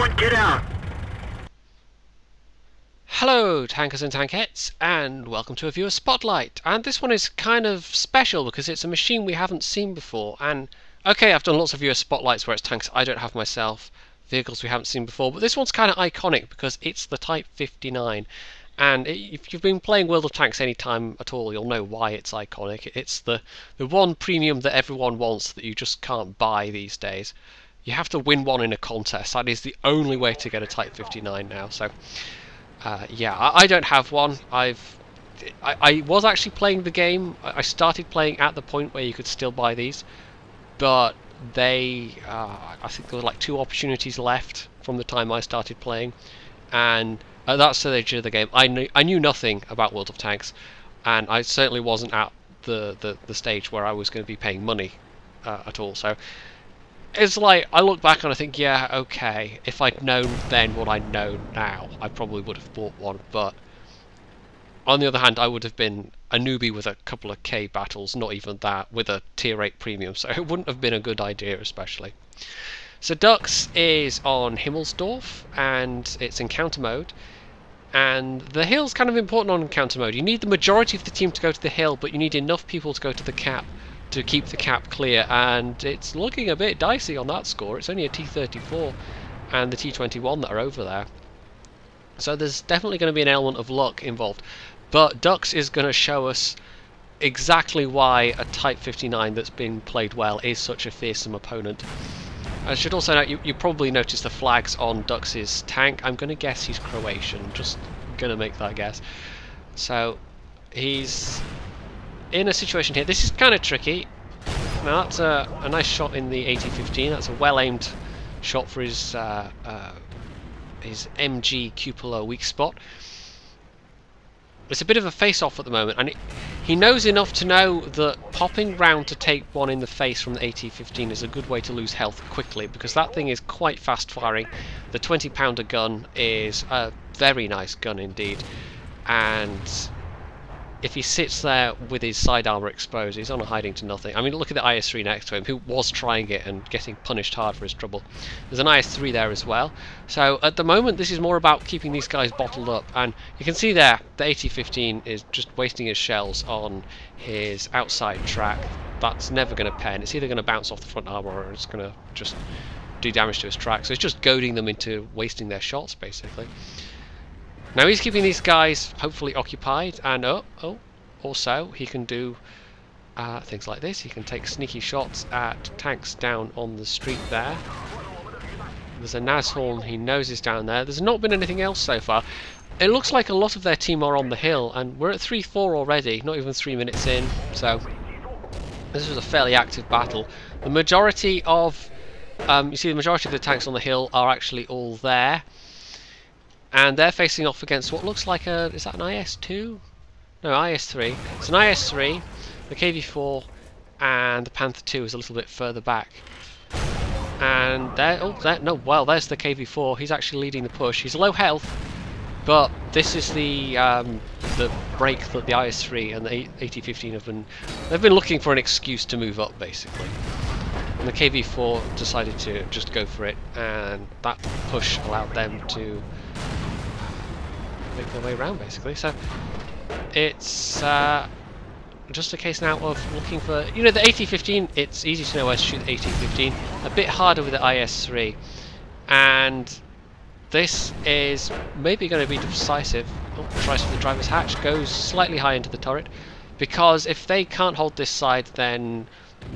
Everyone get out! Hello tankers and tankettes, and welcome to a viewer spotlight. And this one is kind of special because it's a machine we haven't seen before. And okay, I've done lots of viewer spotlights where it's tanks I don't have myself, vehicles we haven't seen before, but this one's kind of iconic because it's the Type 59. And if you've been playing World of Tanks any time at all, you'll know why it's iconic. It's the one premium that everyone wants that you just can't buy these days. You have to win one in a contest. That is the only way to get a Type 59 now. So yeah, I don't have one. I was actually playing the game. I started playing at the point where you could still buy these, but I think there were like 2 opportunities left from the time I started playing, and at that stage of the game, I knew nothing about World of Tanks, and I certainly wasn't at the stage where I was going to be paying money at all. So it's like, I look back and I think, yeah, okay, if I'd known then what I know now, I probably would have bought one, but on the other hand, I would have been a newbie with a couple of K battles, not even that, with a tier 8 premium, so it wouldn't have been a good idea, especially. So Dux is on Himmelsdorf, and it's encounter mode, and the hill's kind of important on encounter mode. You need the majority of the team to go to the hill, but you need enough people to go to the cap to keep the cap clear, and it's looking a bit dicey on that score. It's only a T34 and the T21 that are over there, so there's definitely going to be an element of luck involved. But Dux is going to show us exactly why a Type 59 that's been played well is such a fearsome opponent. I should also note, you probably noticed the flags on Dux's tank. I'm going to guess he's Croatian, just going to make that guess. So he's in a situation here. This is kind of tricky. Now that's a nice shot in the AT-15. That's a well-aimed shot for his MG cupola weak spot. It's a bit of a face-off at the moment, and he knows enough to know that popping round to take one in the face from the AT-15 is a good way to lose health quickly, because that thing is quite fast-firing. The 20-pounder gun is a very nice gun indeed, and if he sits there with his side armour exposed, he's on a hiding to nothing. I mean, look at the IS-3 next to him, who was trying it and getting punished hard for his trouble. There's an IS-3 there as well. So at the moment, this is more about keeping these guys bottled up. And you can see there, the AT-15 is just wasting his shells on his outside track. That's never going to pen. It's either going to bounce off the front armour or it's going to just do damage to his track. So it's just goading them into wasting their shots, basically. Now he's keeping these guys hopefully occupied, and also he can do things like this. He can take sneaky shots at tanks down on the street there. There's a Nashorn he knows is down there. There's not been anything else so far. It looks like a lot of their team are on the hill, and we're at 3-4 already, not even 3 minutes in, so this was a fairly active battle. The majority of, you see the majority of the tanks on the hill are actually all there. And they're facing off against what looks like a... is that an IS-2? No, IS-3. It's an IS-3, the KV-4, and the Panther-2 is a little bit further back. And there... oh, there, no, well, there's the KV-4. He's actually leading the push. He's low health, but this is the break that the IS-3 and the AT-15 have been... they've been looking for an excuse to move up, basically. And the KV-4 decided to just go for it, and that push allowed them to make their way around, basically. So it's just a case now of looking for, you know, the AT-15. It's easy to know where to shoot the AT-15. A bit harder with the IS-3, and this is maybe going to be decisive. Oh, tries for the driver's hatch, goes slightly high into the turret, because if they can't hold this side, then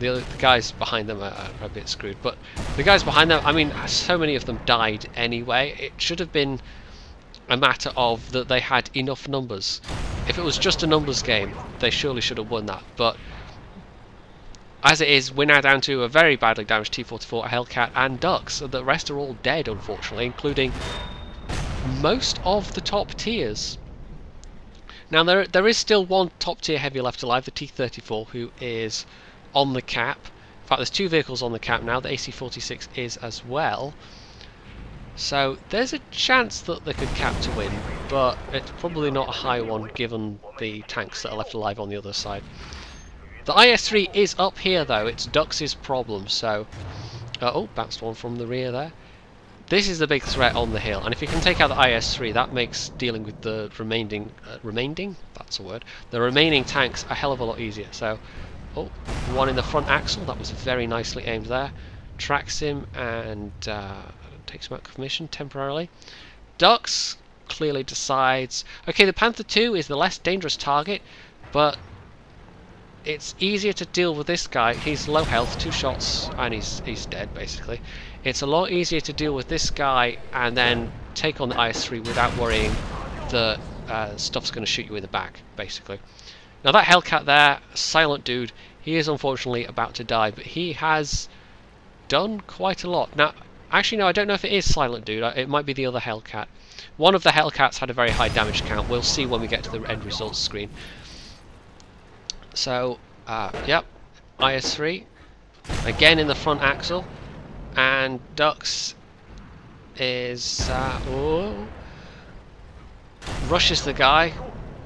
the guys behind them are a bit screwed. But the guys behind them, I mean, so many of them died anyway. It should have been a matter of that they had enough numbers. If it was just a numbers game, they surely should have won that. But as it is, we're now down to a very badly damaged T-44, a Hellcat, and Dux. The rest are all dead, unfortunately, including most of the top tiers. Now there is still one top tier heavy left alive, the T-34, who is on the cap. In fact, there's 2 vehicles on the cap now. The AC-46 is as well. So there's a chance that they could cap to win, but it's probably not a high one given the tanks that are left alive on the other side. The IS-3 is up here though. It's Dux's problem, so... oh, bounced one from the rear there. This is the big threat on the hill, and if you can take out the IS-3, that makes dealing with the remaining, that's a word, the remaining tanks a hell of a lot easier. So, oh, one in the front axle, that was very nicely aimed there. Tracks him and takes him out of commission temporarily. Dux clearly decides, okay, the Panther 2 is the less dangerous target, but it's easier to deal with this guy. He's low health, 2 shots, and he's dead, basically. It's a lot easier to deal with this guy and then take on the IS-3 without worrying that stuff's going to shoot you in the back, basically. Now that Hellcat there, silent dude, he is unfortunately about to die, but he has done quite a lot. Now, actually no, I don't know if it is silent dude, it might be the other Hellcat. One of the Hellcats had a very high damage count, we'll see when we get to the end results screen. So, yep, IS-3, again in the front axle, and Dux is, rushes the guy,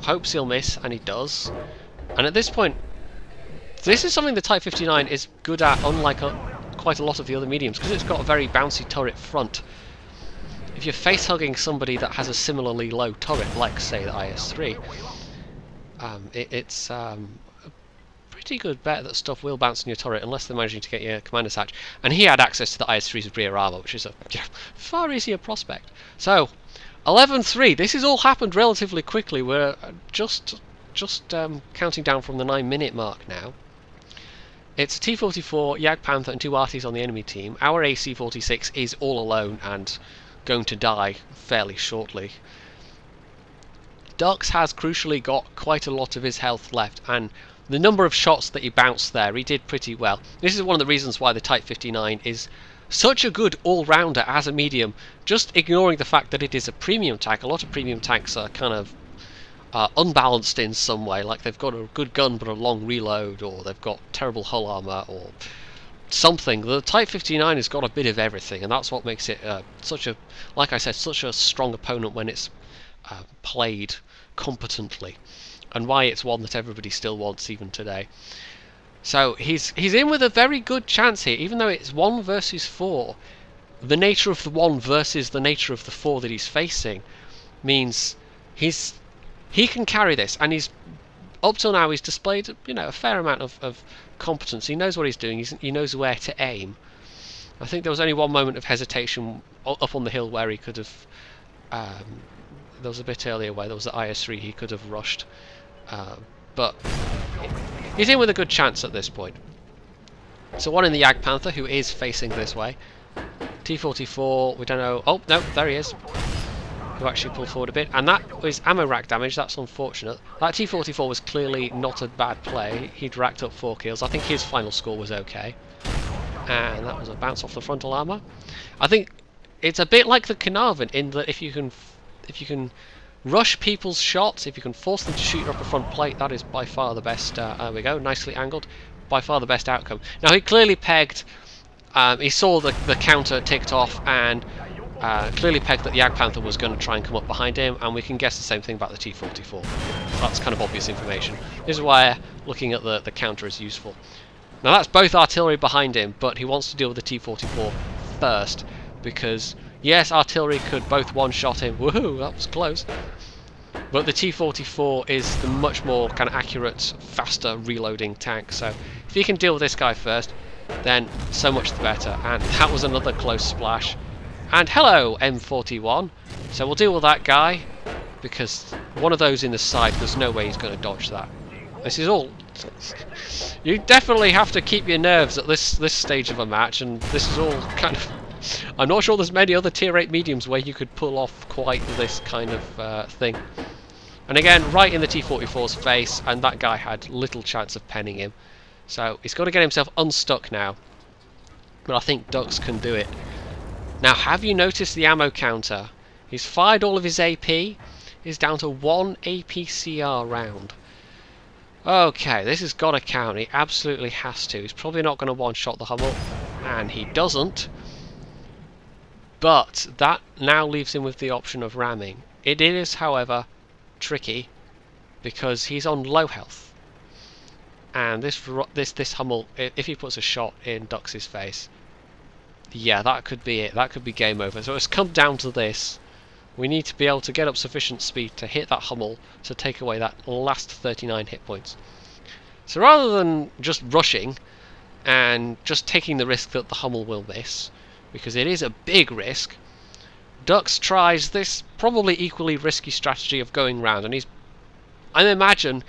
hopes he'll miss, and he does. And at this point, this is something the Type 59 is good at, unlike quite a lot of the other mediums, because it's got a very bouncy turret front. If you're face-hugging somebody that has a similarly low turret, like, say, the IS-3, it's a pretty good bet that stuff will bounce in your turret, unless they're managing to get your commander's hatch. And he had access to the IS-3's rear armour, which is a far easier prospect. So, 11-3, this has all happened relatively quickly. We're just counting down from the 9-minute mark now. It's a T-44, Jagdpanther and 2 arties on the enemy team. Our AC-46 is all alone and going to die fairly shortly. Dux has crucially got quite a lot of his health left, and the number of shots that he bounced there, he did pretty well. This is one of the reasons why the Type 59 is such a good all-rounder as a medium, just ignoring the fact that it is a premium tank. A lot of premium tanks are kind of unbalanced in some way, like they've got a good gun but a long reload, or they've got terrible hull armour, or something. The Type 59 has got a bit of everything, and that's what makes it such a, like I said, such a strong opponent when it's played competently, and why it's one that everybody still wants even today. So he's in with a very good chance here, even though it's 1 versus 4. The nature of the 1 versus the nature of the 4 that he's facing means he can carry this, and he's up till now he's displayed, you know, a fair amount of competence. He knows what he's doing. He knows where to aim. I think there was only one moment of hesitation up on the hill where he could have. There was a bit earlier where there was the IS-3 he could have rushed, but he's in with a good chance at this point. So one in the Jagdpanther, who is facing this way. T-44, we don't know. Oh no, there he is. Who actually pulled forward a bit, and that was ammo rack damage. That's unfortunate. That T-44 was clearly not a bad play. He'd racked up 4 kills. I think his final score was okay, and that was a bounce off the frontal armor. I think it's a bit like the Carnarvon in that if you can rush people's shots, if you can force them to shoot your upper front plate, that is by far the best. There we go, nicely angled. By far the best outcome. Now he clearly pegged. He saw the counter ticked off and. Clearly pegged that the Jagdpanther was going to try and come up behind him, and we can guess the same thing about the T-44. That's kind of obvious information. This is why looking at the counter is useful. Now that's both artillery behind him, but he wants to deal with the T-44 first, because yes, artillery could both one-shot him. Woohoo, that was close. But the T-44 is the much more kind of accurate, faster reloading tank, so if he can deal with this guy first, then so much the better. And that was another close splash. And hello, M41. So we'll deal with that guy, because one of those in the side, there's no way he's going to dodge that. This is all... You definitely have to keep your nerves at this stage of a match, and this is all kind of... I'm not sure there's many other tier 8 mediums where you could pull off quite this kind of thing. And again, right in the T-44's face, and that guy had little chance of penning him. So he's got to get himself unstuck now. But I think Dux can do it. Now, have you noticed the ammo counter? He's fired all of his AP. He's down to 1 APCR round. Okay, this has got to count. He absolutely has to. He's probably not going to one-shot the Hummel, and he doesn't. But that now leaves him with the option of ramming. It is, however, tricky, because he's on low health. And this Hummel, if he puts a shot in Dux's face, Yeah, that could be it. That could be game over. So it's come down to this. We need to be able to get up sufficient speed to hit that Hummel to take away that last 39 hit points. So rather than just rushing and just taking the risk that the Hummel will miss, because it is a big risk, Dux tries this probably equally risky strategy of going round, and I imagine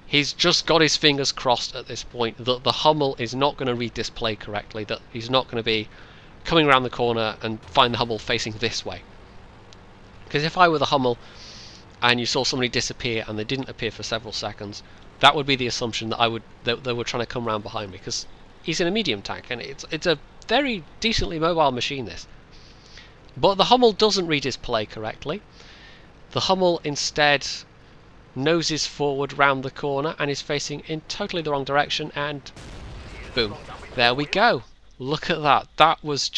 he's just got his fingers crossed at this point that the Hummel is not going to read this play correctly, that he's not going to be coming around the corner and find the Hummel facing this way. Because if I were the Hummel and you saw somebody disappear and they didn't appear for several seconds, that would be the assumption that they were trying to come around behind me, because he's in a medium tank and it's a very decently mobile machine, this. But the Hummel doesn't read his play correctly. The Hummel instead noses forward round the corner and is facing in totally the wrong direction, and boom, there we go. Look at that. That was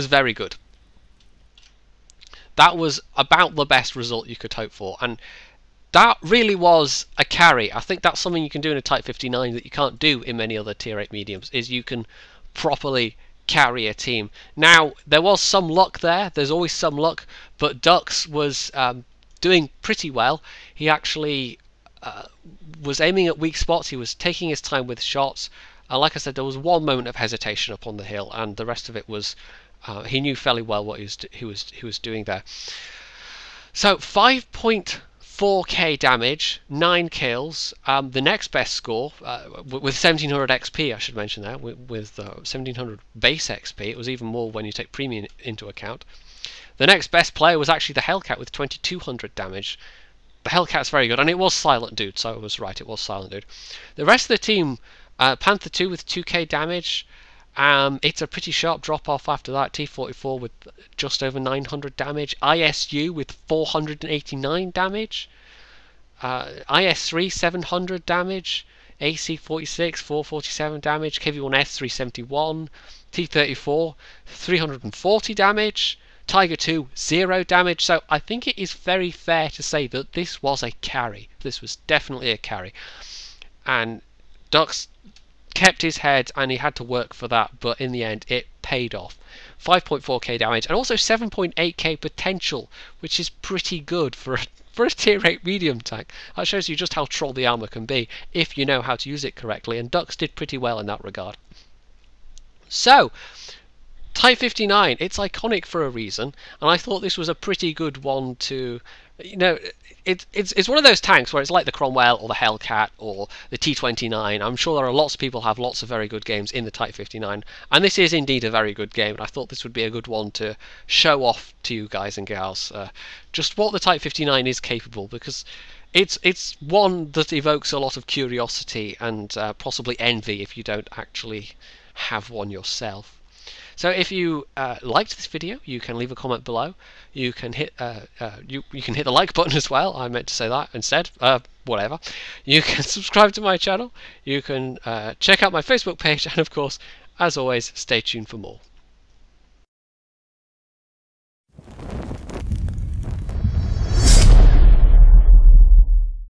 very good. That was about the best result you could hope for, and that really was a carry. I think that's something you can do in a Type 59 that you can't do in many other Tier 8 mediums, is you can properly carry a team. Now, there was some luck there. There's always some luck, but Dux was doing pretty well. He actually was aiming at weak spots. He was taking his time with shots. Like I said, there was one moment of hesitation up on the hill, and the rest of it was he knew fairly well what he was doing there. So 5.4k damage, 9 kills. The next best score with 1700 XP, I should mention that, with 1700 base XP. It was even more when you take premium into account. The next best player was actually the Hellcat with 2200 damage. The Hellcat's very good, and it was Silent Dude, so I was right, it was Silent Dude. The rest of the team, Panther 2 with 2k damage. It's a pretty sharp drop off after that. T44 with just over 900 damage. ISU with 489 damage. IS3 700 damage. AC46 447 damage. KV1S 371. T34 340 damage. Tiger 2 0 damage. So I think it is very fair to say that this was a carry. This was definitely a carry, and Dux kept his head, and he had to work for that, but in the end it paid off. 5.4k damage and also 7.8k potential, which is pretty good for a tier 8 medium tank. That shows you just how troll the armor can be if you know how to use it correctly, and Dux did pretty well in that regard. So Type 59, it's iconic for a reason, and I thought this was a pretty good one to, you know, it's one of those tanks where it's like the Cromwell or the Hellcat or the T29. I'm sure there are lots of people who have lots of very good games in the Type 59, and this is indeed a very good game, and I thought this would be a good one to show off to you guys and gals just what the Type 59 is capable, because it's one that evokes a lot of curiosity and possibly envy if you don't actually have one yourself. So if you liked this video, you can leave a comment below. You can hit you can hit the like button as well. I meant to say that instead. Whatever. You can subscribe to my channel. You can check out my Facebook page, and of course, as always, stay tuned for more.